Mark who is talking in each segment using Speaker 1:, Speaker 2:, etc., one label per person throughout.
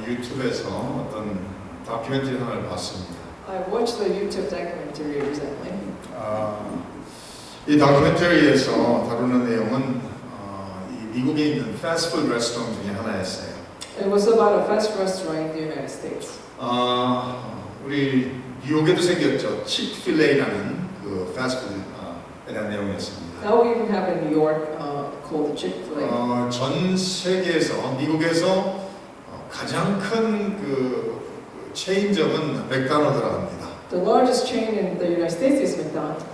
Speaker 1: 유튜브에서 어떤 다큐멘터리 하나를 봤습니다.
Speaker 2: I watched the YouTube documentary recently.
Speaker 1: 이 다큐멘터리에서 다루는 내용은 이 미국에 있는 패스트푸드 레스토랑 중에 하나였어요.
Speaker 2: It was about a fast restaurant in the United States.
Speaker 1: 우리 뉴욕에도 생겼죠. 칙필레이라는 그 패스트푸드에 대한 내용이었습니다.
Speaker 2: Now we even have in New York called Chick-fil-A.
Speaker 1: 전 세계에서 미국에서 가장 큰 그 체인점은 맥도날드라고 합니다.
Speaker 2: The largest chain in the United States is McDonald's.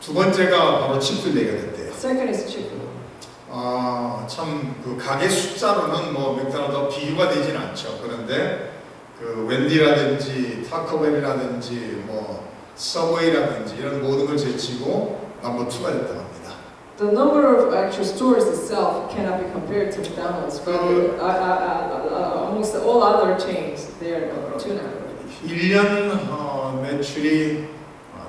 Speaker 1: 두 번째가 바로 칙필레이가 됐대요.
Speaker 2: Second is Chick-fil-A.
Speaker 1: 참 그 가게 숫자로는 뭐 맥도날드와 비교가 되진 않죠. 그런데 그 웬디라든지 타코벨이라든지 뭐 서브웨이라든지 이런 모든 걸 제치고 넘버 2가 됐다고 합니다.
Speaker 2: The number of actual stores itself cannot be compared to McDonald's, but amongst all other chains, they are number 2 now.
Speaker 1: 1년 매출이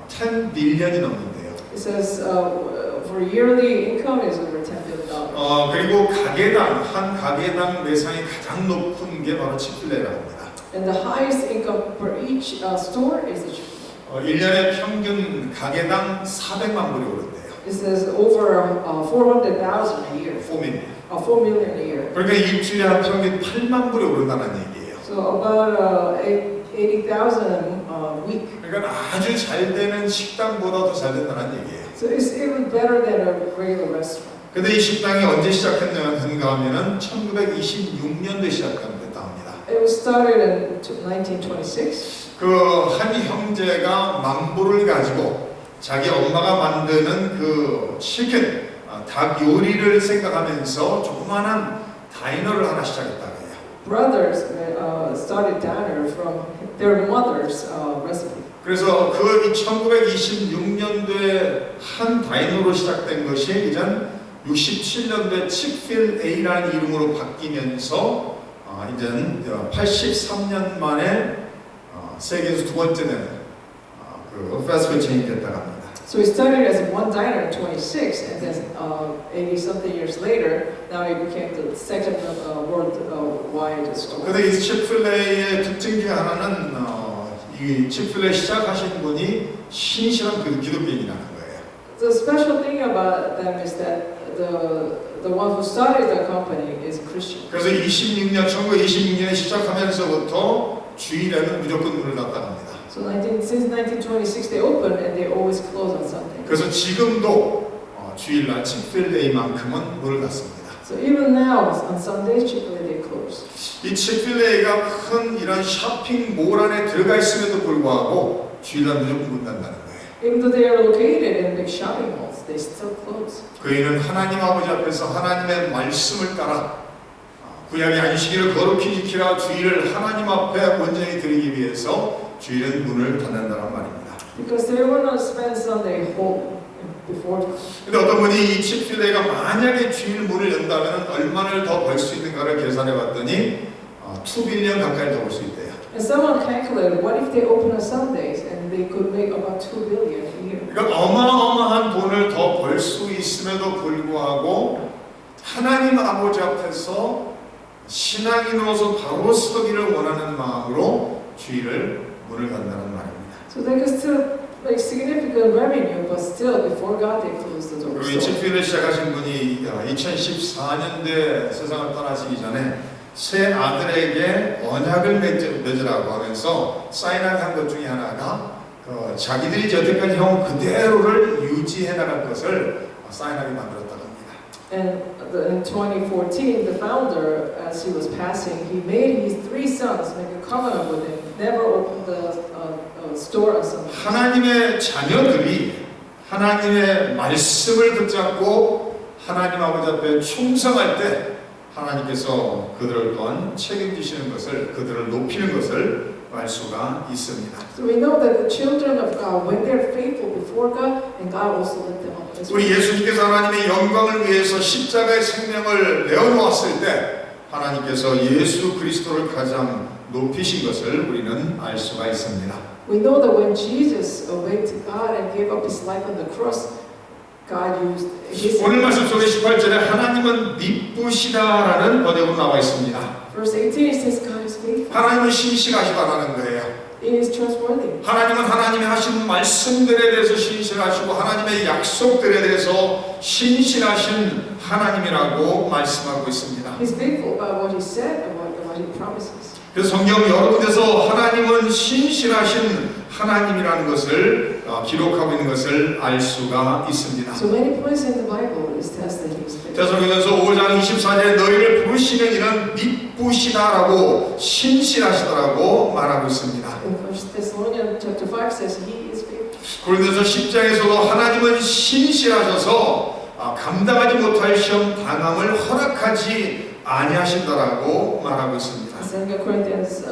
Speaker 1: 10 빌리언이 넘는데요.
Speaker 2: It says for yearly income is over $10 billion.
Speaker 1: 그리고 한 가게당 매상이 가장 높은 게 바로 칙필레이라고 합니다.
Speaker 2: And the highest income per each store is the Chick-fil-A.
Speaker 1: 1년에 평균 가게당 400만 불이 오른대요.
Speaker 2: It says over 400,000 a year.
Speaker 1: 4 million.
Speaker 2: 4 million a year.
Speaker 1: 그러니까 일주일에 한 평균 8만 불이 오른다는 얘기예요.
Speaker 2: So about 80,000 a week.
Speaker 1: 그러니까 아주 잘 되는 식당보다도 잘 된다는 얘기예요.
Speaker 2: So it's even better than a regular restaurant.
Speaker 1: 근데 이 식당이 언제 시작했는가 하면은 1926년도에 시작했다고 합니다.
Speaker 2: It was started in 1926.
Speaker 1: 그 한 형제가 만불을 가지고 자기 엄마가 만드는 그 치킨, 닭 요리를 생각하면서 조그마한 다이너를 하나 시작했다고 해요.
Speaker 2: Brothers started diner from their mother's recipe.
Speaker 1: 그래서 그 1926년도에 한 다이너로 시작된 것이 이젠 67년도에 칙필레이라는 이름으로 바뀌면서 이제는 83년 만에 세계에서 두 번째 되는 그 패스트푸드 체인이 됐다고 합니다.
Speaker 2: So it started as one diner in 26, and then 80 something years later, now it became the second worldwide store.
Speaker 1: 근데 이 칙필레이의 특징 중에 하나는 이 칙필레이 시작하신 분이 신실한 그 기독교인이라는 거예요.
Speaker 2: The special thing about them is that the one who started the company is a Christian.
Speaker 1: 그래서 1926년에 시작하면서부터 주일에는 무조건 문을 닫았답니다.
Speaker 2: So since 1926 they opened and they always close on Sunday.
Speaker 1: 그래서 지금도 주일날 칙필레이만큼은 문을 닫습니다.
Speaker 2: So even now on Sundays Chick-fil-A they close.
Speaker 1: 이 칙필레이가 큰 이런 쇼핑몰 안에 들어가 있음에도 불구하고 주일날 무조건 문 닫는다는 거예요.
Speaker 2: Even though they are located in big shopping malls, they still close.
Speaker 1: 그이는 하나님 아버지 앞에서 하나님의 말씀을 따라 구약의 안식일을 거룩히 지키라 주일을 하나님 앞에 온전히 드리기 위해서 주일은 문을 닫는다는 말입니다.
Speaker 2: Because they want to spend Sunday home before.
Speaker 1: 근데 어떤 분이 이 칙필레이가 만약에 주일 문을 연다면 얼마를 더 벌 수 있는가를 계산해 봤더니 2 빌리언 가까이 더 벌 수 있대요.
Speaker 2: And someone calculated what if they open on Sundays and they could make about 2 billion a year.
Speaker 1: 그러니까 어마어마한 돈을 더 벌 수 있음에도 불구하고 하나님 아버지 앞에서 신앙인으로서 바로 서기를 원하는 마음으로 주일을 문을 닫는다는 말입니다.
Speaker 2: So they could still make significant revenue, but still before God they close the
Speaker 1: 그리고
Speaker 2: doors.
Speaker 1: 이 칙필레이를 시작하신 분이 2014년도에 세상을 떠나시기 전에 새 아들에게 언약을 맺으라고 하면서 사인한 것 중에 하나가 자기들이 여태까지 해온 그대로를 유지해 나갈 것을 사인하게 만들었다고 합니다.
Speaker 2: And in 2014, the founder, as he was passing, he made his 3 sons make a covenant with him, never open the store on Sunday.
Speaker 1: 하나님의 자녀들이 하나님의 말씀을 붙잡고 하나님 아버지 앞에 충성할 때 하나님께서 그들을 또한 책임지시는 것을, 그들을 높이는 것을 알 수가 있습니다.
Speaker 2: So we know that the children of God, when they're faithful before God, and God also lift them up.
Speaker 1: 우리 예수님께서 하나님의 영광을 위해서 십자가의 생명을 내어놓았을 때 하나님께서 예수 그리스도를 가장 높이신 것을 우리는 알 수가 있습니다.
Speaker 2: We know that when Jesus obeyed to God and gave up his life on the cross, God used his.
Speaker 1: 오늘 말씀 속에 18절에 하나님은 미쁘시다라는 번역으로 나와 있습니다.
Speaker 2: Verse 18 it says God is faithful.
Speaker 1: 하나님은 신실하시다라는 거예요.
Speaker 2: It is trustworthy.
Speaker 1: 하나님은 하나님이 하신 말씀들에 대해서 신실하시고 하나님의 약속들에 대해서 신실하신 하나님이라고 말씀하고 있습니다.
Speaker 2: He's faithful about what he said and what he promises.
Speaker 1: 그래서 성경 여러 군데서 하나님은 신실하신 하나님이라는 것을 기록하고 있는 것을 알 수가 있습니다.
Speaker 2: So many places in the Bible it says that he is faithful.
Speaker 1: 데살로니가서 5장 24절에 너희를 부르시는 이는 미쁘시다라고 신실하시다라고 말하고 있습니다.
Speaker 2: In 1 Thessalonians chapter 5 says he is faithful.
Speaker 1: 고린도서 10장에서도 하나님은 신실하셔서 감당하지 못할 시험 당함을 허락하지 아니하신다라고 말하고 있습니다.
Speaker 2: In 2 Corinthians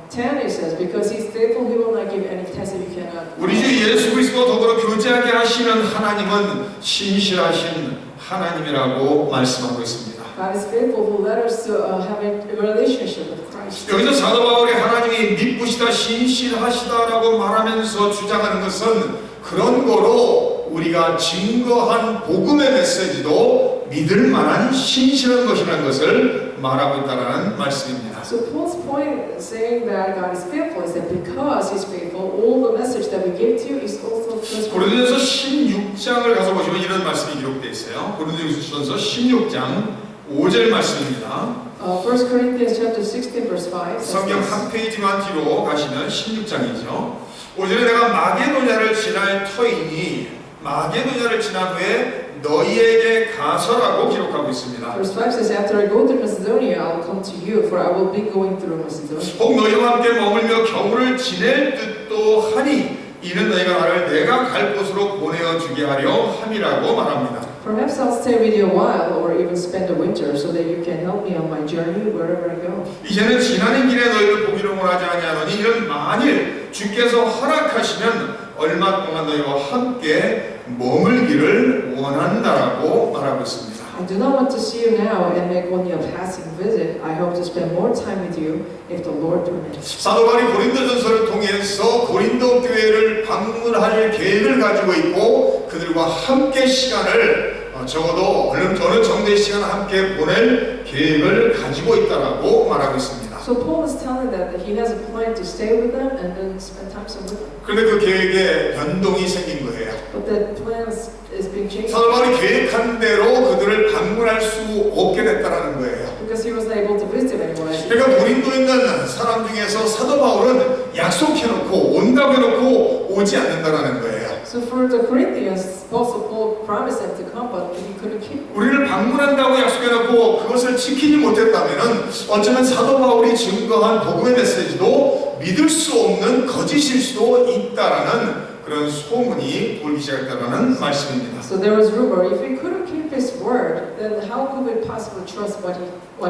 Speaker 2: 10 it says because he is faithful he will not give any test that you cannot.
Speaker 1: 우리 주 예수 그리스도와 더불어 교제하게 하시는 하나님은 신실하신 하나님이라고 말씀하고 있습니다.
Speaker 2: God is faithful who led us to have a relationship with Christ.
Speaker 1: 여기서 사도 바울이 하나님이 미쁘시다 신실하시다라고 말하면서 주장하는 것은 그런 거로 우리가 증거한 복음의 메시지도 믿을 만한 신실한 것이라는 것을 말하고 있다는 말씀입니다.
Speaker 2: So Paul's point in saying that God is faithful is that because he's faithful, all the message that we give to you is also trustworthy.
Speaker 1: 고린도전서 16장을 가서 보시면 이런 말씀이 기록되어 있어요. 고린도전서 16장 5절 말씀입니다.
Speaker 2: 1 Corinthians chapter 16 verse 5 says
Speaker 1: 성경
Speaker 2: this.
Speaker 1: 한 페이지만 뒤로 가시면 16장이죠. 오전에 내가 마게도냐를 지날 터이니 마게도냐를 지난 후에 너희에게 가서라고 기록하고 있습니다.
Speaker 2: Verse 5 says, After I go to Macedonia, I will come to you, for I will be going through Macedonia.
Speaker 1: 혹 너희와 함께 머물며 겨울을 지낼 듯도 하니 이는 너희가 나를 내가 갈 곳으로 보내어 주게 하려 함이라고 말합니다.
Speaker 2: Perhaps I'll stay with you a while, or even spend the winter, so that you can help me on my journey wherever I go.
Speaker 1: 이제는 지나는 길에 너희를 보기로 원하지 아니하노니 이는 만일 주께서 허락하시면 얼마 동안 너희와 함께 머물기를 원한다라고 말하고 있습니다.
Speaker 2: I do not want to see you now and make only a passing visit. I hope to spend more time with you if the Lord permits.
Speaker 1: 사도 바울이 고린도전서를 통해서 고린도 교회를 방문할 계획을 가지고 있고 그들과 함께 시간을 적어도 어느 정도의 시간을 함께 보낼 계획을 가지고 있다라고 말하고 있습니다.
Speaker 2: So Paul is telling them that he has a plan to stay with them and then spend time with them.
Speaker 1: 그런데 그 계획에 변동이 생긴 거예요.
Speaker 2: But that plan is being changed.
Speaker 1: 사도 바울이 계획한 대로 그들을 방문할 수 없게 됐다라는 거예요.
Speaker 2: Because he was not able to visit anyone.
Speaker 1: 그러니까 고린도에 있는 사람 중에서 사도 바울은 약속해놓고 온다고 해놓고 오지 않는다라는 거예요.
Speaker 2: So for the Corinthians, Apostle Paul promised them to come, but he couldn't keep it.
Speaker 1: 우리를 방문한다고 약속해놓고 그것을 지키지 못했다면은 어쩌면 사도 바울이 증거한 복음의 메시지도 믿을 수 없는 거짓일 수도 있다라는 그런 소문이 돌기 시작했다는 말씀입니다.
Speaker 2: So there was rumor, if he couldn't keep his word, then how could we possibly trust what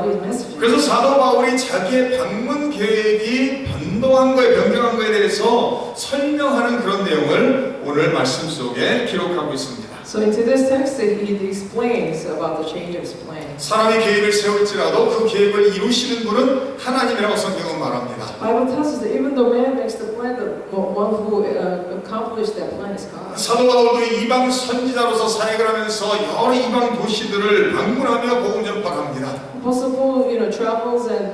Speaker 2: his message is?
Speaker 1: 그래서 사도 바울이 자기의 방문 계획이 변동한 거에 변경한 거에 대해서 설명하는 그런 내용을 오늘 말씀 속에 기록하고 있습니다.
Speaker 2: So into this text, he explains about the change of his plan.
Speaker 1: 사람이 계획을 세울지라도 그 계획을 이루시는 분은 하나님이라고 성경은 말합니다.
Speaker 2: Bible tells us that even though man makes the plan, the one who accomplished that plan is God.
Speaker 1: 사도 바울도 이방 선지자로서 사역을 하면서 여러 이방 도시들을 방문하며 복음 전파합니다.
Speaker 2: Apostle Paul, travels and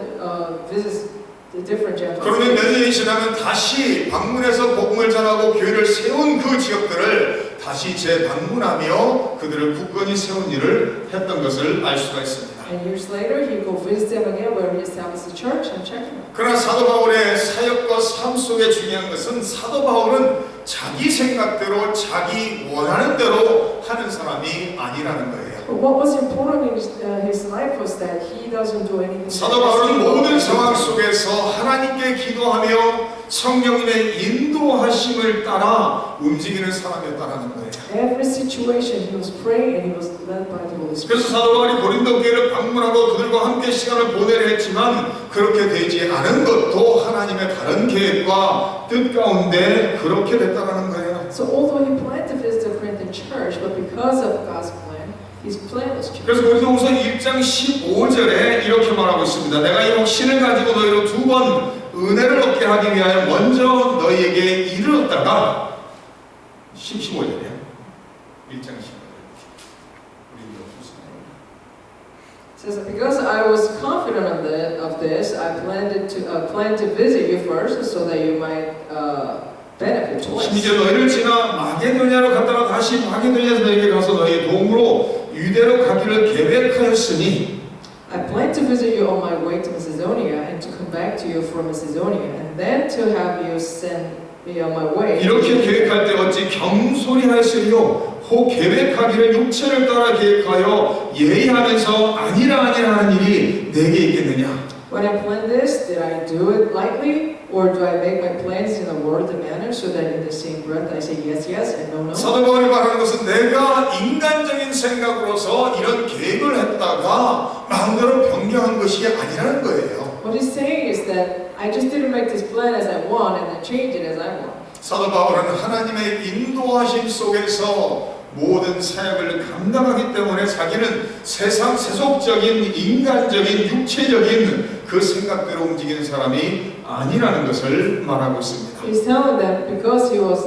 Speaker 2: visits the different Gentiles.
Speaker 1: 그러면 몇 년이 지나면 다시 방문해서 복음을 전하고 교회를 세운 그 지역들을 다시 재방문하며 그들을 굳건히 세운 일을 했던 것을 알 수가 있습니다.
Speaker 2: And years later, he go visit them again, where he established the church and check them.
Speaker 1: 그러나 사도 바울의 사역과 삶 속에 중요한 것은 사도 바울은 자기 생각대로 자기 원하는 대로 하는 사람이 아니라는 거예요.
Speaker 2: But what was important in his life was that he doesn't do anything.
Speaker 1: 사도 바울은 모든 상황 속에서 하나님께 기도하며 성령님의 인도하심을 따라 움직이는 사람이었다는 거예요.
Speaker 2: Every situation he was praying and he was led by the Holy Spirit.
Speaker 1: 그래서 사도 바울이 고린도 교회를 방문하고 그들과 함께 시간을 보내려 했지만 그렇게 되지 않은 것도 하나님의 다른 계획과 뜻 가운데 그렇게 됐다는 거예요.
Speaker 2: So although he planned to visit the Corinthian church, but because of God's plan, his plan was changed.
Speaker 1: 그래서 고린도후서 1장 15절에 이렇게 말하고 있습니다. 내가 이 확신을 가지고 너희로 두 번 은혜를 얻게 하기 위하여 먼저 너희에게 이르렀다가 15절이에요. 1장 15절.
Speaker 2: Says, because I was confident of this, I planned to visit you first so that you might benefit twice.
Speaker 1: 심지어 너희를 지나 마게도냐로 갔다가 다시 마게도냐에서 너희에게 가서 너희의 도움으로 유대로 가기를 계획하였으니
Speaker 2: I planned to visit you on my way to Macedonia and to come back to you from Macedonia and then to have you send me on my way.
Speaker 1: 이렇게 계획할 때 어찌 경솔히 하였으리요 혹 계획하기를 육체를 따라 계획하여 예의하면서 아니라 하는 일이 내게 있겠느냐.
Speaker 2: When I planned this, did I do it lightly, or do I make my plans in a worldly manner so that in the same breath I say yes, yes, and no, no?
Speaker 1: 사도 바울이 말하는 것은 내가 인간적인 생각으로서 이런 계획을 했다가 마음대로 변경한 것이 아니라는 거예요.
Speaker 2: What he's saying is that I just didn't make this plan as I want and then change it as I want.
Speaker 1: 사도 바울은 하나님의 인도하심 속에서 모든 사역을 감당하기 때문에 자기는 세상 세속적인 인간적인 육체적인 그 생각대로 움직이는 사람이 아니라는 것을 말하고 있습니다.
Speaker 2: He's telling them because he was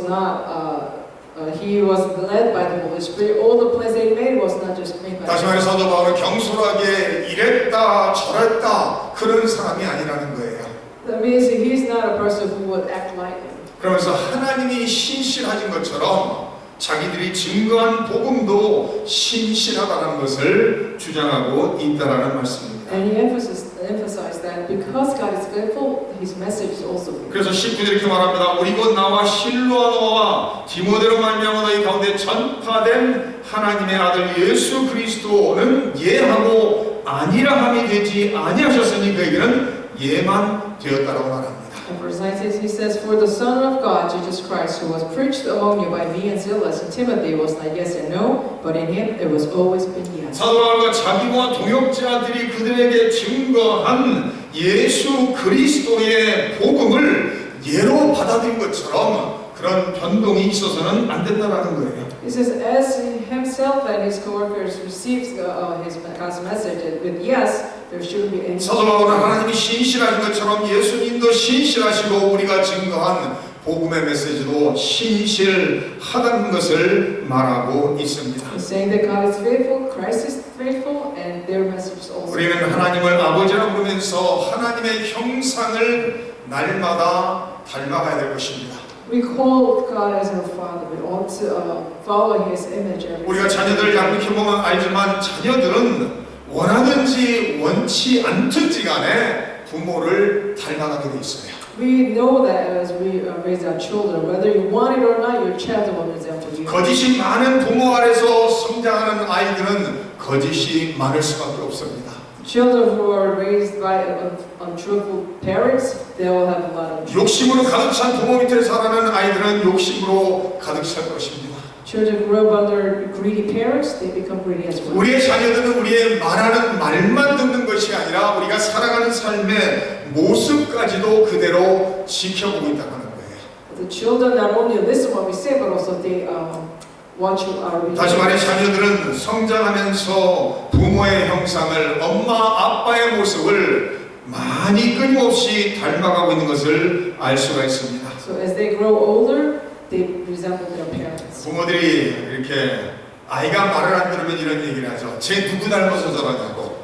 Speaker 2: led by the Holy Spirit. All the plans that he made was not just made by.
Speaker 1: 다시 말해 사도 바울은 경솔하게 이랬다 저랬다 그런 사람이 아니라는 거예요.
Speaker 2: That means he's not a person who would act lightly.
Speaker 1: 그러면서 하나님이 신실하신 것처럼 자기들이 증거한 복음도 신실하다는 것을 주장하고 있다라는 말씀입니다.
Speaker 2: And he emphasized that because God is faithful, His message is also faithful.
Speaker 1: 그래서 19절 이렇게 말합니다. 우리 곧 나와 실로아노와 디모데로 말미암아 너희 가운데 전파된 하나님의 아들 예수 그리스도는 예하고 아니라함이 되지 아니하셨으니 그에게는 예만 되었다라고 말합니다.
Speaker 2: In verse 19 he says, For the Son of God, Jesus Christ, who was preached among you by me and Silas and Timothy, was not yes and no, but in him it was always been yes.
Speaker 1: 사도 바울과 자기와 동역자들이 그들에게 증거한 예수 그리스도의 복음을 예로 받아들인 것처럼 그런 변동이 있어서는 안 된다라는 거예요.
Speaker 2: He says, as himself and his co-workers received God's message with yes, there shouldn't be any.
Speaker 1: 사도 바울은 하나님이 신실하신 것처럼 예수님도 신실하시고 우리가 증거한 복음의 메시지도 신실하다는 것을 말하고 있습니다.
Speaker 2: He's saying that God is faithful, Christ is faithful, and their message is also.
Speaker 1: 우리는 하나님을 아버지라 부르면서 하나님의 형상을 날마다 닮아가야 될 것입니다.
Speaker 2: We call God as our Father. We ought to follow His image.
Speaker 1: 우리가 자녀들을 양육해 보면 알지만 자녀들은 원하든지 원치 않든지 간에 부모를 닮아가게 돼 있어요.
Speaker 2: We know that as we raise our children, whether you want it or not, your child will resemble you.
Speaker 1: 거짓이 많은 부모 아래서 성장하는 아이들은 거짓이 많을 수밖에 없습니다.
Speaker 2: Children who are raised by untruthful parents, they will have a lot of.
Speaker 1: 욕심으로 가득 찬 부모 밑에 자라는 아이들은 욕심으로 가득 찰 것입니다.
Speaker 2: Children who grow up under greedy parents, they become greedy as well.
Speaker 1: 우리의 자녀들은 우리의 말하는 말만 듣는 것이 아니라 우리가 살아가는 삶의 모습까지도 그대로 지켜보고 있다는 거예요.
Speaker 2: The children not only listen what we say, but also they watch our behavior.
Speaker 1: 다시 말해 자녀들은 성장하면서 부모의 형상을 엄마 아빠의 모습을 많이 끊임없이 닮아가고 있는 것을 알 수가 있습니다.
Speaker 2: So as they grow older, they resemble their parents.
Speaker 1: 부모들이 이렇게 아이가 말을 안 들으면 이런 얘기를 하죠. 쟤 누구 닮아서 저러냐고.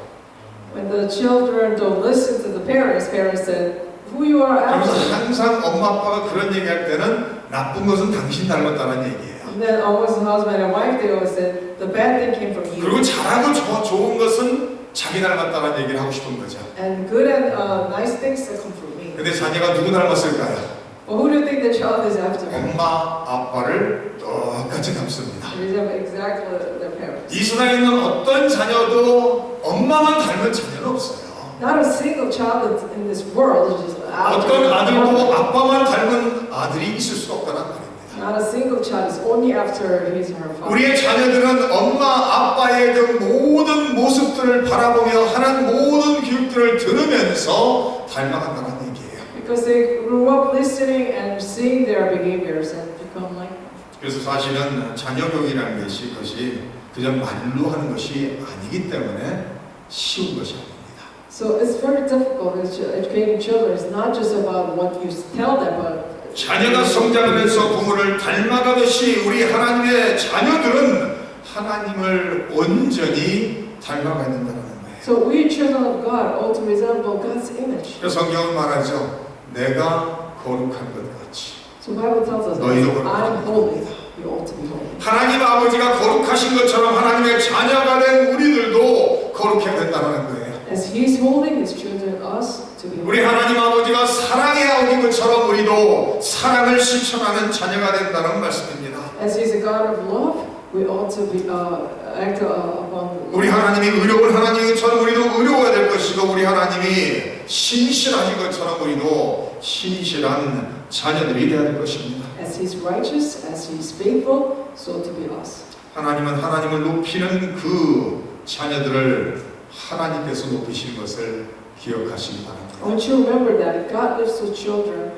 Speaker 2: When the children don't listen to the parents said, "Who you are
Speaker 1: 그러면서
Speaker 2: after?"
Speaker 1: 항상 엄마 아빠가 그런 얘기할 때는 나쁜 것은 당신 닮았다는 얘기예요.
Speaker 2: And then always the husband and wife, they always said, "The bad thing came from you."
Speaker 1: 그리고 잘하고 좋은 것은 자기 닮았다는 얘기를 하고 싶은 거죠.
Speaker 2: And good and nice things that come from me.
Speaker 1: 근데 자녀가 누구 닮았을까요?
Speaker 2: Well, who do you think the child is after?
Speaker 1: 엄마 아빠를 똑같이 닮습니다.
Speaker 2: They resemble exactly their parents.
Speaker 1: 이 세상에 있는 어떤 자녀도 엄마만 닮은 자녀는 없어요.
Speaker 2: Not a single child in this world is just
Speaker 1: 어떤 아들도
Speaker 2: after.
Speaker 1: 아빠만 닮은 아들이 있을 수 없다는 말입니다.
Speaker 2: Not a single child is only after his or her father.
Speaker 1: 우리의 자녀들은 엄마 아빠의 그 모든 모습들을 바라보며 하는 모든 교육들을 들으면서 닮아간다는 얘기예요.
Speaker 2: Because they grew up listening and seeing their behaviors and become like them.
Speaker 1: 그래서 사실은 자녀 교육이라는 것이 그저 말로 하는 것이 아니기 때문에 쉬운 것이 아닙니다.
Speaker 2: So it's very difficult. Educating children is not just about what you tell them, but
Speaker 1: 자녀가 성장하면서 부모를 닮아가듯이 우리 하나님의 자녀들은 하나님을 온전히 닮아가야 된다는 거예요.
Speaker 2: So we children of God ought to resemble God's image.
Speaker 1: 그래서 성경은 말하죠. 내가 거룩한 것 같이.
Speaker 2: So the Bible tells us,
Speaker 1: 너희도
Speaker 2: I'm holy, you ought to be holy.
Speaker 1: 하나님 아버지가 거룩하신 것처럼 하나님의 자녀가 된 우리들도 거룩해야 된다는 거예요.
Speaker 2: As He's holy, His children, us, to be
Speaker 1: 우리
Speaker 2: holy.
Speaker 1: 하나님 아버지가 사랑의 아버지인 것처럼 우리도 사랑을 실천하는 자녀가 된다는 말씀입니다.
Speaker 2: As He's a God of love, we ought to be act upon.
Speaker 1: 우리 하나님이 의로운 하나님인 것처럼 우리도 의로워야 될 것이고 우리 하나님이 신실하신 것처럼 우리도 신실한 자녀들이 되어야 될 것입니다.
Speaker 2: As He's righteous, as He's faithful, so to be us.
Speaker 1: 하나님은 하나님을 높이는 그 자녀들을 하나님께서 높이시는 것을 기억하시기 바랍니다.
Speaker 2: I want you to remember that God lifts those children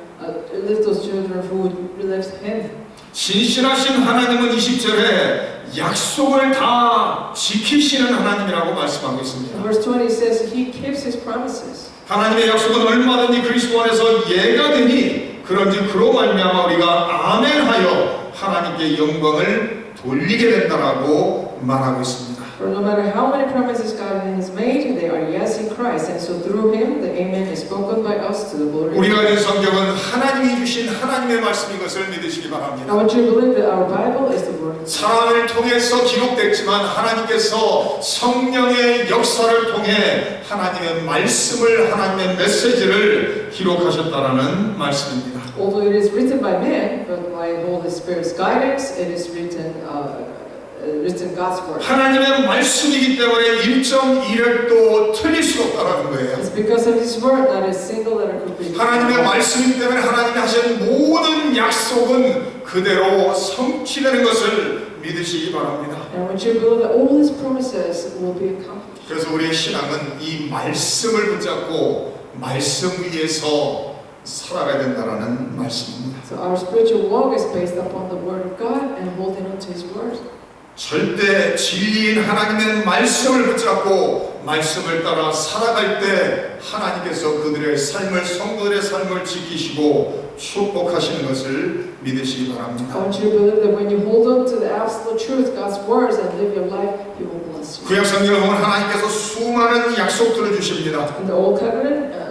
Speaker 2: who lift Him.
Speaker 1: 신실하신 하나님은 20절에 약속을 다 지키시는 하나님이라고 말씀하고 있습니다.
Speaker 2: Verse 20 says He keeps His promises.
Speaker 1: 하나님의 약속은 얼마든지 그리스도 안에서 예가 되니 그런지 그로 말미암아 우리가 아멘하여 하나님께 영광을 돌리게 된다라고 말하고 있습니다.
Speaker 2: For no matter how many promises God has made, they are yes in Christ, and so through Him, the Amen is spoken by us to the glory.
Speaker 1: 우리가 가진 성경은 하나님이 주신 하나님의 말씀인 것을 믿으시기
Speaker 2: I
Speaker 1: 바랍니다.
Speaker 2: want you to believe that our Bible is the Word.
Speaker 1: 사람을 통해서 기록됐지만 하나님께서 성령의 역사를 통해 하나님의 말씀을 하나님의 메시지를 기록하셨다라는 말씀입니다.
Speaker 2: Although it is written by man, but by Holy Spirit's guidance, it is written God's Word.
Speaker 1: 하나님의 말씀이기 때문에 1.1획도 틀릴 수 없다는 거예요.
Speaker 2: It's because of His Word that a single letter could be.
Speaker 1: 하나님의 말씀이기 때문에 하나님이 하신 모든 약속은 그대로 성취되는 것을 믿으시기 바랍니다.
Speaker 2: And I want you to believe that all His promises will be accomplished.
Speaker 1: 그래서 우리의 신앙은 이 말씀을 붙잡고 말씀 위에서 살아가야 된다는 말씀입니다.
Speaker 2: So our spiritual walk is based upon the Word of God and holding on to His Word.
Speaker 1: 절대 진리인 하나님의 말씀을 붙잡고 말씀을 따라 살아갈 때 하나님께서 그들의 삶을 성도들의 삶을 지키시고 축복하시는 것을 믿으시기
Speaker 2: I
Speaker 1: 바랍니다.
Speaker 2: want you to believe that when you hold on to the absolute truth, God's words, and live your life, He will bless you.
Speaker 1: 구약 성경을 보면 하나님께서 수많은 약속들을 주십니다.
Speaker 2: In the Old Covenant,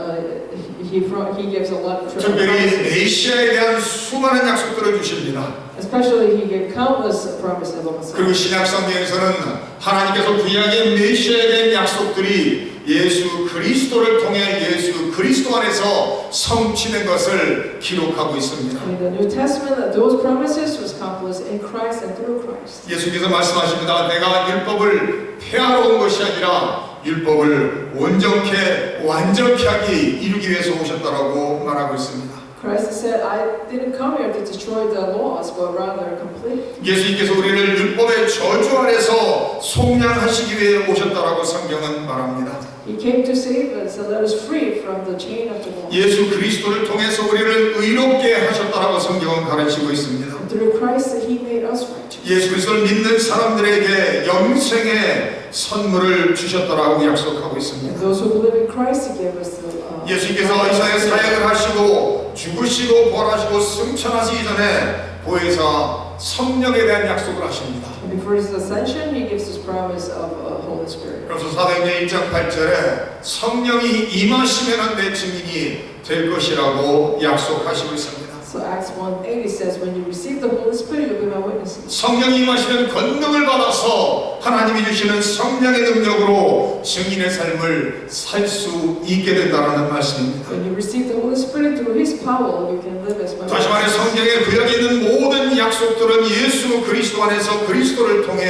Speaker 2: He gives a lot of
Speaker 1: 특별히
Speaker 2: promises.
Speaker 1: 메시아에 대한 수많은 약속들을 주십니다.
Speaker 2: Especially, He gave countless promises of Messiah.
Speaker 1: 그리고 신약 성경에서는 하나님께서 구약의 메시아에 대한 약속들이 예수 그리스도를 통해 예수 그리스도 안에서 성취된 것을 기록하고 있습니다.
Speaker 2: In the New Testament, that those promises was accomplished in Christ and through Christ.
Speaker 1: 예수께서 말씀하십니다. 내가 율법을 폐하러 온 것이 아니라 율법을 온전케 완전케 하기 이루기 위해서 오셨다라고 말하고 있습니다.
Speaker 2: Christ said, I didn't come here to destroy the laws, but rather complete.
Speaker 1: 예수님께서 우리를 율법의 저주 아래서 속량하시기 위해 오셨다라고 성경은 말합니다.
Speaker 2: He came to save us and let us free from the chain of the law.
Speaker 1: 예수 그리스도를 통해서 우리를 의롭게 하셨다라고 성경은 가르치고 있습니다.
Speaker 2: And through Christ, He made us righteous.
Speaker 1: 예수 그리스도를 믿는 사람들에게 영생의 선물을 주셨다라고 약속하고
Speaker 2: And
Speaker 1: 있습니다.
Speaker 2: those who believe in Christ, He gave us the.
Speaker 1: 예수님께서 이 세상에 사역을 하시고 죽으시고 부활하시고 승천하시기 전에 보혜사 성령에 대한 약속을 하십니다.
Speaker 2: And before His ascension, He gives His promise of Holy Spirit.
Speaker 1: 그래서 사도행전 1장 8절에 성령이 임하시면 내 증인이 될 것이라고 약속하시고 있습니다.
Speaker 2: So Acts 1:8 says, when you receive the Holy Spirit, you'll be my witnesses.
Speaker 1: 성령이 임하시면 권능을 받아서 하나님이 주시는 성령의 능력으로 증인의 삶을 살 수 있게 된다는 말씀입니다.
Speaker 2: When you receive the Holy Spirit through His power, you can live as my
Speaker 1: 다시 말해
Speaker 2: witnesses.
Speaker 1: 성경에 구약에 있는 모든 약속들은 예수 그리스도 안에서 그리스도를 통해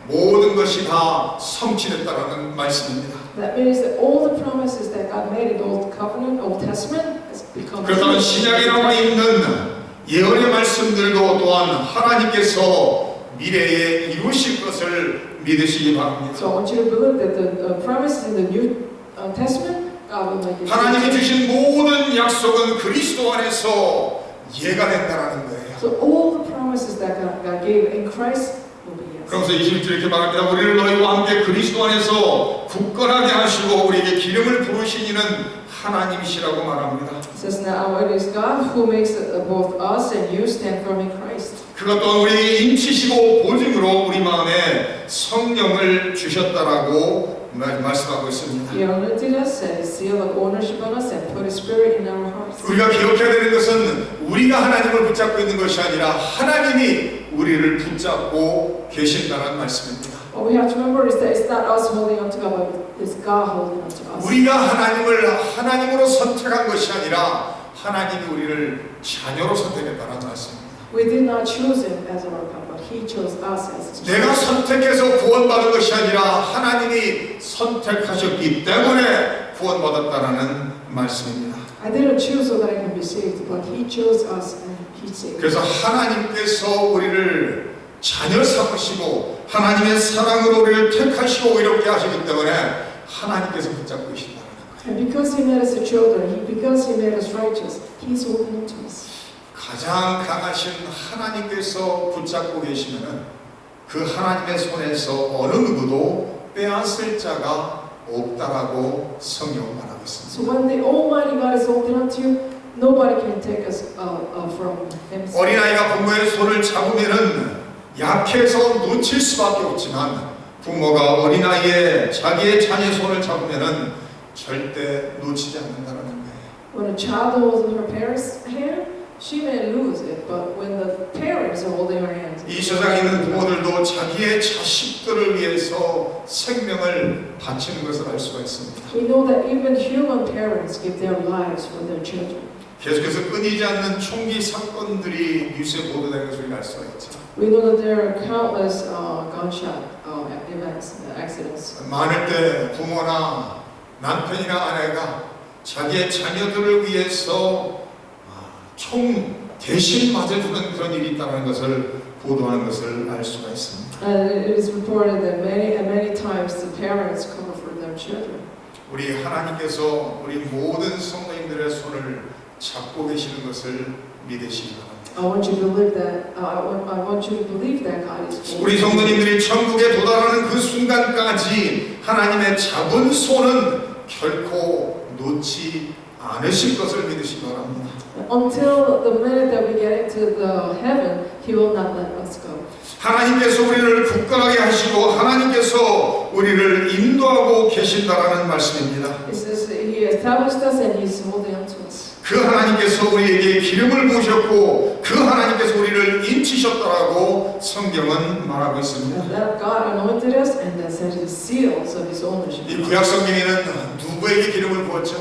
Speaker 1: 모든 것이 다 성취됐다는 말씀입니다.
Speaker 2: That means that all the promises that God made in the Old Covenant, Old Testament, has become.
Speaker 1: 그렇다면 신약에 나와 있는 예언의 말씀들도 또한 하나님께서 미래에 이루실 것을 믿으시기 바랍니다.
Speaker 2: So I want you to believe that the promises in the New Testament, God will make it.
Speaker 1: 하나님이 주신 모든 약속은 그리스도 안에서 예가 된다는 거예요.
Speaker 2: So all the promises that God gave in Christ will be yes.
Speaker 1: 그러면서 20절 이렇게 말합니다. 우리를 너희와 함께 그리스도 안에서 굳건하게 하시고 우리에게 기름을 부으신 이는 하나님이시라고 말합니다.
Speaker 2: It says now it is God who makes both us and you stand firm in Christ.
Speaker 1: 그것 또한 우리에게 인치시고 보증으로 우리 마음에 성령을 주셨다라고 말씀하고 있습니다.
Speaker 2: He anointed us, set His seal of ownership on us, and put His Spirit in our hearts.
Speaker 1: 우리가 기억해야 되는 것은 우리가 하나님을 붙잡고 있는 것이 아니라 하나님이 우리를 붙잡고 계신다는 말씀입니다.
Speaker 2: What we have to remember is that it's not us holding on to God, but it's God holding on to us.
Speaker 1: 우리가 하나님을 하나님으로 선택한 것이 아니라 하나님이 우리를 자녀로 선택했다는 말씀입니다.
Speaker 2: We did not choose Him as our God, but He chose us as His children.
Speaker 1: 내가 선택해서 구원받은 것이 아니라 하나님이 선택하셨기 때문에 구원받았다는 말씀입니다.
Speaker 2: I didn't choose so that I can be saved, but He chose us and He saved.
Speaker 1: 그래서 하나님께서 우리를 자녀 삼으시고 하나님의 사랑으로 우리를 택하시고 이렇게 하시기 때문에 하나님께서 붙잡고 계신다는 거예요.
Speaker 2: And because He made us the children, because He made us righteous, He's holding on to us.
Speaker 1: 가장 강하신 하나님께서 붙잡고 계시면은 그 하나님의 손에서 어느 누구도 빼앗을 자가 없다라고 성경은 말하고 있습니다.
Speaker 2: So when the Almighty God is holding on to you, nobody can take us from Him.
Speaker 1: 어린아이가 부모의 손을 잡으면은 약해서 놓칠 수밖에 없지만 부모가 어린아이의 자기의 자녀의 손을 잡으면은 절대 놓치지 않는다는 거예요.
Speaker 2: When a child holds her parents' hand, she may lose it, but when the parents are holding her hand,
Speaker 1: 이 세상에 있는 부모들도 자기의 자식들을 위해서 생명을 바치는 것을 알 수가 있습니다.
Speaker 2: we know that even human parents give their lives for their children.
Speaker 1: 계속해서 끊이지 않는 총기 사건들이 뉴스에 보도되는 것을 우리가 알 수가 있죠.
Speaker 2: We know that there are countless gunshot events, accidents.
Speaker 1: 많을 때 부모나 남편이나 아내가 자기의 자녀들을 위해서 총 대신 맞아주는 그런 일이 있다는 것을 보도하는 것을 알 수가 있습니다.
Speaker 2: And it is reported that many times the parents cover for their children.
Speaker 1: 우리 하나님께서 우리 모든 성도님들의 손을 잡고 계시는 것을 믿으시기 바랍니다.
Speaker 2: I want you to believe that. I want you to believe that God is holding.
Speaker 1: 우리 성도님들이 천국에 도달하는 그 순간까지 하나님의 잡은 손은 결코 놓지 않으실 것을 믿으시기 바랍니다.
Speaker 2: Until the minute that we get into the heaven, He will not let us go.
Speaker 1: 하나님께서 우리를 굳건하게 하시고 하나님께서 우리를 인도하고 계신다라는 말씀입니다.
Speaker 2: It says that He established us and He's holding on to us.
Speaker 1: 그 하나님께서 우리에게 기름을 부으셨고 그 하나님께서 우리를 인치셨다라고 성경은 말하고 있습니다.
Speaker 2: And that God anointed us and that set His seals of His ownership.
Speaker 1: 이 구약 성경에는 누구에게 기름을 부었죠?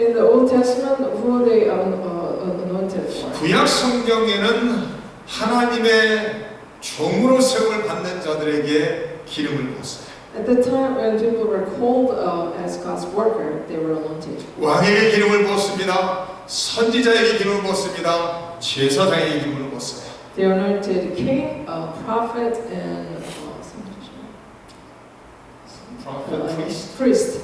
Speaker 2: In the Old Testament, who they anointed for?
Speaker 1: 구약 성경에는 하나님의 종으로 세움을 받는 자들에게 기름을 부었어요.
Speaker 2: At the time when people were called as God's worker, they were anointed.
Speaker 1: 왕에게 기름을 부었습니다. 선지자에게 기름을 부었습니다. 제사장에게 기름을 부었어요.
Speaker 2: They anointed king, prophet, and priest.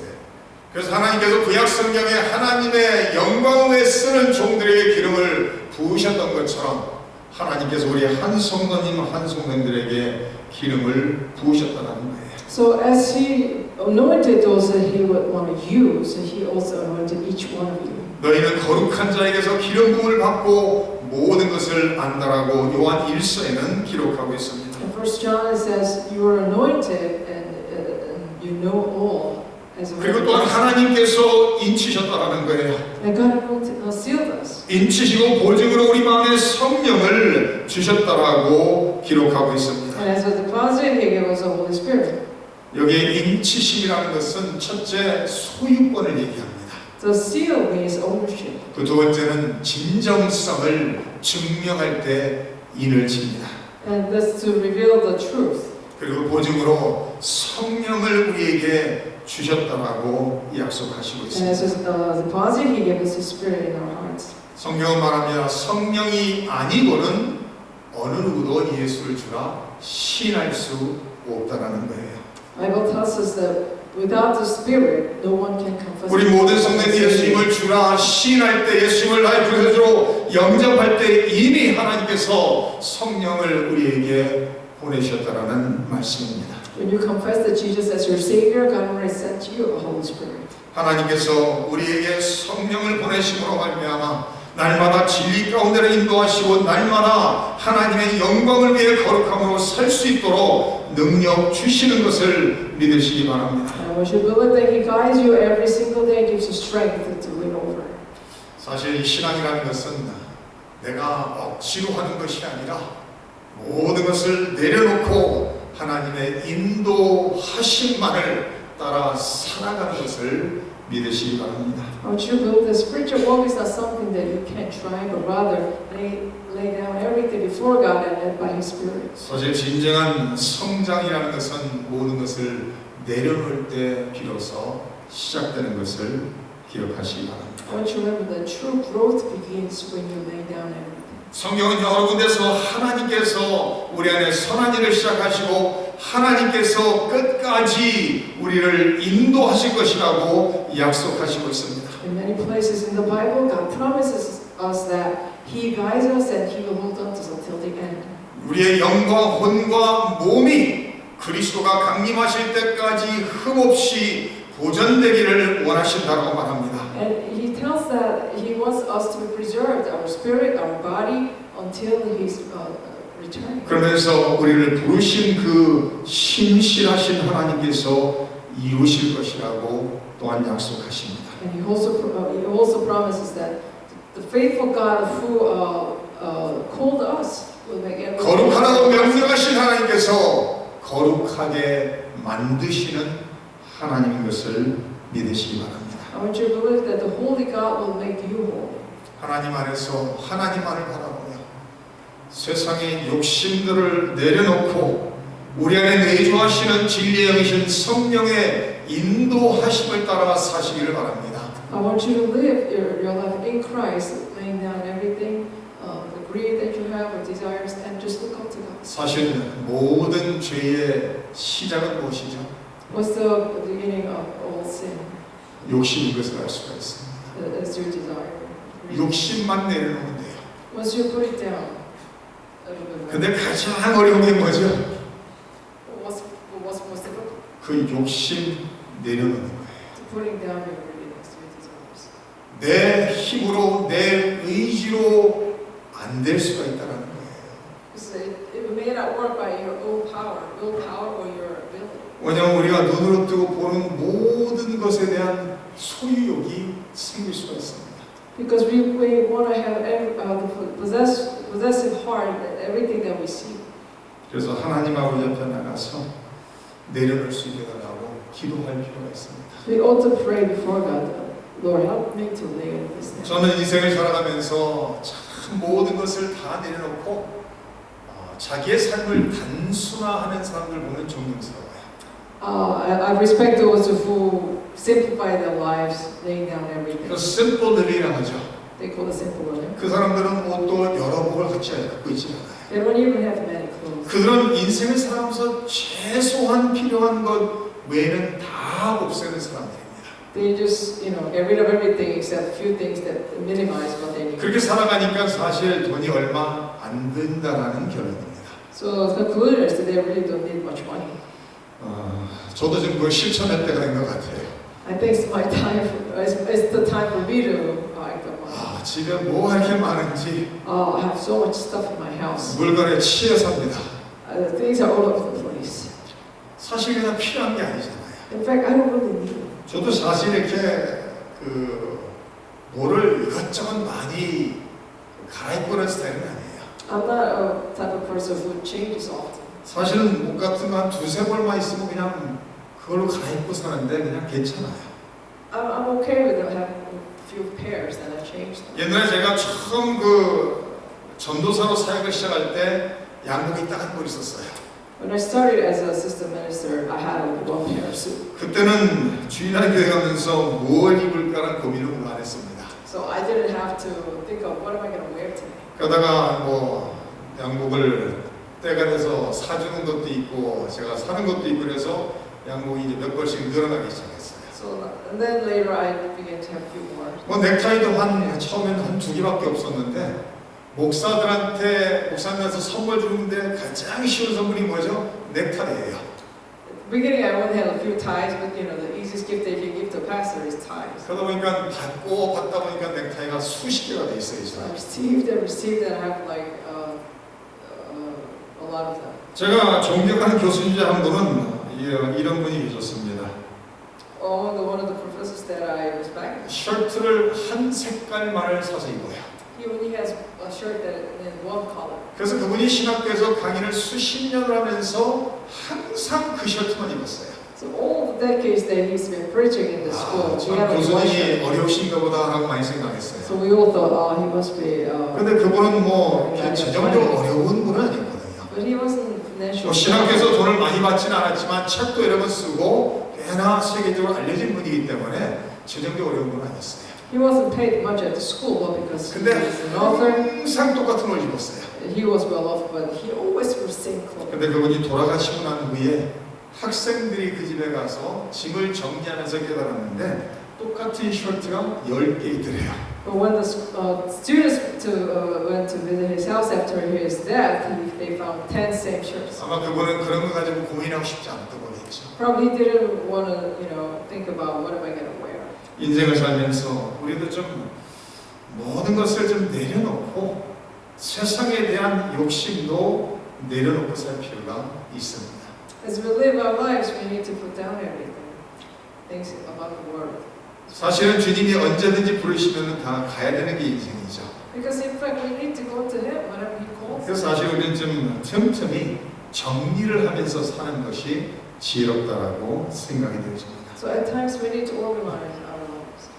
Speaker 1: 그래서 하나님께서 구약 성경에 하나님의 영광을 쓰는 종들에게 기름을 부으셨던 것처럼 하나님께서 우리 한 성도님 한 성도님들에게 기름을 부으셨다는 거예요.
Speaker 2: So as He anointed those that He would want to use, He also anointed each one of you.
Speaker 1: 너희는 거룩한 자에게서 기름 부음을 받고 모든 것을 안다라고 요한 1서에는 기록하고 있습니다.
Speaker 2: In 1 John it says you are anointed and you know all.
Speaker 1: 그리고 또 하나님께서 인치셨다라는 거예요.
Speaker 2: And God sealed us.
Speaker 1: 인치시고 보증으로 우리 마음에 성령을 주셨다라고 기록하고 있습니다.
Speaker 2: And as a deposit, He gave us the Holy Spirit.
Speaker 1: 여기에 인치심이라는 것은 첫째 소유권을 얘기합니다.
Speaker 2: The seal means ownership.
Speaker 1: 그 두 번째는 진정성을 증명할 때 인을 칩니다.
Speaker 2: And that's to reveal the truth.
Speaker 1: 그리고 보증으로 성령을 우리에게 주셨다라고 약속하시고
Speaker 2: And
Speaker 1: 있습니다.
Speaker 2: as a deposit, He gave us His Spirit in our hearts.
Speaker 1: 성경은 말합니다. 성령이 아니고는 어느 누구도 예수를 주라 시인할 수 없다라는 거예요.
Speaker 2: Bible tells us that without the Spirit, no one can confess.
Speaker 1: 우리 모든 성도님 예수님을 주라 시인할 때 예수님을 나의 구세주로 영접할 때 이미 하나님께서 성령을 우리에게 보내셨다라는 말씀입니다.
Speaker 2: When you confess that Jesus as your Savior, God already sent you a Holy Spirit.
Speaker 1: 하나님께서 우리에게 성령을 보내심으로 말미암아 날마다 진리 가운데로 인도하시고 날마다 하나님의 영광을 위해 거룩함으로 살 수 있도록 능력 주시는 것을 믿으시기 바랍니다.
Speaker 2: And we should believe that He guides you every single day, gives you strength to win over.
Speaker 1: 사실 이 신앙이라는 것은 내가 억지로 하는 것이 아니라 모든 것을 내려놓고 하나님의 인도하심만을 따라 살아가는 것을 믿으시기 바랍니다.
Speaker 2: I want you to believe that spiritual walk is not something that you can try, but rather lay down everything before God and led by His Spirit.
Speaker 1: 사실 진정한 성장이라는 것은 모든 것을 내려놓을 때 비로소 시작되는 것을 기억하시기 바랍니다.
Speaker 2: I want you to remember that true growth begins when you lay down everything.
Speaker 1: 성경은 여러 군데서 하나님께서 우리 안에 선한 일을 시작하시고 하나님께서 끝까지 우리를 인도하실 것이라고 약속하시고 있습니다.
Speaker 2: In many places in the Bible, God promises us that He guides us and He will hold on to us until the end.
Speaker 1: 우리의 영과 혼과 몸이 그리스도가 강림하실 때까지 흠없이 보존되기를 원하신다고 말합니다.
Speaker 2: And He tells that He wants us to be preserved, our spirit, our body, until His return.
Speaker 1: 그러면서 우리를 부르신 그 신실하신 하나님께서 이루실 것이라고 또한 약속하십니다.
Speaker 2: And He also promises that the faithful God who called us will make everything.
Speaker 1: 거룩하라고 명령하신 하나님께서 거룩하게 만드시는 하나님인 것을 믿으시기 바랍니다.
Speaker 2: I want you to believe that the Holy God will make you holy.
Speaker 1: 하나님 안에서 하나님만을 바라보며 세상의 욕심들을 내려놓고 우리 안에 내주하시는 진리의 영이신 성령의 인도하심을 따라 사시기를 바랍니다.
Speaker 2: I want you to live your life in Christ, laying down everything, the greed that you have, or desires, and just look up to God.
Speaker 1: 사실 모든 죄의 시작은 무엇이죠?
Speaker 2: What's the beginning of all sin?
Speaker 1: 욕심인 것을 알 수가 있습니다.
Speaker 2: It's your desire.
Speaker 1: 욕심만 내려놓으면 돼요.
Speaker 2: Once you put it down,
Speaker 1: 근데 가장 어려운 게 뭐죠?
Speaker 2: what's most difficult?
Speaker 1: 그 욕심 내려놓는 거예요.
Speaker 2: Putting down your greediness, your desires.
Speaker 1: 내 힘으로 내 의지로 안 될 수가 있다는 거예요.
Speaker 2: It may not work by your own power, willpower, or your ability.
Speaker 1: 왜냐하면 우리가 눈으로 뜨고 보는 모든 것에 대한 소유욕이 생길 수가 있습니다.
Speaker 2: Because we want to have the possessive heart in everything that we see.
Speaker 1: 그래서 하나님하고 옆에 나가서 내려놓을 수 있게 달라고 기도할 필요가 있습니다.
Speaker 2: We ought to pray before God, Lord, help me to lay all this down.
Speaker 1: 저는 인생을 살아가면서 참 모든 것을 다 내려놓고 자기의 삶을 단순화하는 사람들 보면 존경스러워요.
Speaker 2: I respect those who simplify their lives, laying down everything.
Speaker 1: 그 simple living이라고 하죠.
Speaker 2: They call it simple living.
Speaker 1: 그 사람들은 옷도 여러 복을 갖고 있지 않아요.
Speaker 2: They don't even have many clothes.
Speaker 1: 그들은 인생을 살아가면서 최소한 필요한 것 외에는 다 없애는 사람들입니다.
Speaker 2: They just, get rid of everything except a few things that minimize what they need.
Speaker 1: 그렇게 살아가니까 사실 돈이 얼마 안 든다라는 결론입니다.
Speaker 2: So the conclusion is that they really don't need much money.
Speaker 1: 저도 지금 그걸 실천할 때가 된 것 같아요.
Speaker 2: I think it's my time. It's the time for me to act on money.
Speaker 1: 집에 뭐가 이렇게 많은지
Speaker 2: I have so much stuff in my house.
Speaker 1: 물건에 치여 삽니다.
Speaker 2: Things are all over the place.
Speaker 1: 사실 그냥 필요한 게 아니잖아요.
Speaker 2: In fact, I don't really need it.
Speaker 1: 저도 사실 이렇게 뭐를 이것저것 많이 갈아입고는 스타일은 아니에요.
Speaker 2: I'm not a type of person who changes often.
Speaker 1: 사실은 옷 같은 거 한 두세 벌만 있으면 그냥 그걸로 갈아입고 사는데 그냥 괜찮아요.
Speaker 2: I'm okay with having a few pairs that I changed them.
Speaker 1: 옛날에 제가 처음 전도사로 사역을 시작할 때 양복이 딱 한 벌 있었어요.
Speaker 2: When I started as an assistant minister, I had only one pair of suits.
Speaker 1: 그때는 주일날 교회 가면서 뭘 입을까라는 고민을 안 했습니다.
Speaker 2: So I didn't have to think of what am I going to wear today.
Speaker 1: 그러다가 양복을 때가 돼서 사주는 것도 있고 제가 사는 것도 있고 그래서 양복이 이제 몇 벌씩 늘어나기 시작했어요.
Speaker 2: So and then later I began to have a few more.
Speaker 1: 넥타이도 처음에는 한 2개밖에 없었는데 목사님한테 선물 주는데 가장 쉬운 선물이 뭐죠? 넥타이예요.
Speaker 2: Beginning I only had a few ties, but the easiest gift that you can give to a pastor is ties.
Speaker 1: 그러다 보니까 받다 보니까 넥타이가 수십 개가 돼 있어요.
Speaker 2: So I received and I have like a a lot of them.
Speaker 1: 제가 존경하는 교수 중에 한 분은 이런 분이 계셨습니다.
Speaker 2: One of the professors that I respect,
Speaker 1: 셔츠를 한 색깔만을 사서 입어요.
Speaker 2: he only has a shirt that in one color.
Speaker 1: 그래서 그분이 신학교에서 강의를 수십 년을 하면서 항상 그 셔츠만 입었어요.
Speaker 2: So all the decades that he's been preaching in the school, he
Speaker 1: 참
Speaker 2: had one
Speaker 1: 교수님이
Speaker 2: shirt.
Speaker 1: 어려우신가 보다 하고 많이
Speaker 2: So
Speaker 1: 생각했어요.
Speaker 2: we all thought, oh, he must be.
Speaker 1: 근데 그분은 뭐 재정적으로 어려운 분은 아니거든요.
Speaker 2: But he wasn't financially.
Speaker 1: 신학교에서 돈을 많이 받지는 않았지만 책도 여러 권 쓰고 꽤나 세계적으로 알려진 분이기 때문에 재정적으로 어려운 분은 아니었어요.
Speaker 2: He wasn't paid much at the school, but because he
Speaker 1: 근데
Speaker 2: was an author,
Speaker 1: 항상 똑같은 옷을 입었어요.
Speaker 2: he was well off. But he always wore the same clothes.
Speaker 1: 근데 그분이 돌아가시고 난 후에 학생들이 그 집에 가서 짐을 정리하면서 깨달았는데 똑같은 셔츠가 10개 있더래요.
Speaker 2: But when the students went to visit his house after his death, they found 10 same shirts.
Speaker 1: 아마 그분은 그런 거 가지고 고민하고 싶지 않았던 거겠죠.
Speaker 2: Probably didn't want to, think about what am I going to wear.
Speaker 1: 인생을 살면서 우리도 좀 모든 것을 좀 내려놓고 세상에 대한 욕심도 내려놓고 살 필요가 있습니다.
Speaker 2: As we live our lives, we need to put down everything. Things about the world.
Speaker 1: 사실은 주님이 언제든지 부르시면 다 가야 되는 게 인생이죠.
Speaker 2: Because in fact, we need to go to Him whenever He calls.
Speaker 1: 그래서 사실 우리는 좀 틈틈이 정리를 하면서 사는 것이 지혜롭다라고 생각이 되어집니다.
Speaker 2: So at times we need to organize our lives.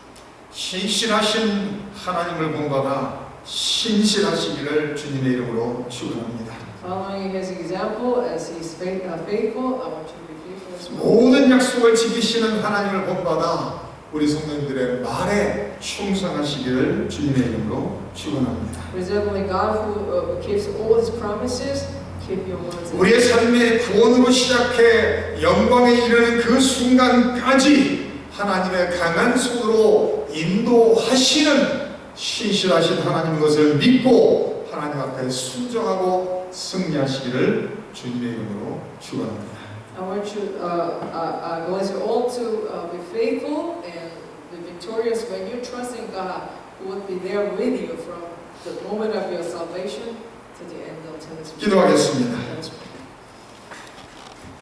Speaker 1: 신실하신 하나님을 본받아 신실하시기를 주님의 이름으로 축원합니다.
Speaker 2: Following His example, as He's faithful, I want you to be faithful as well.
Speaker 1: 모든 약속을 지키시는 하나님을 본받아 우리 성도님들의 말에 충성하시기를 주님의 이름으로 축원합니다.
Speaker 2: Resembling God who keeps all His promises, keep your words.
Speaker 1: 우리의 삶의 구원으로 시작해 영광에 이르는 그 순간까지 하나님의 강한 손으로 인도하시는 신실하신 하나님인 것을 믿고 하나님 앞에 순종하고 승리하시기를 주님의 이름으로 축원합니다.
Speaker 2: I want you, I want you all to be faithful and be victorious when you trust in God, who would be there with you from the moment of your salvation to the end of this.
Speaker 1: 기도하겠습니다.
Speaker 2: Let's pray.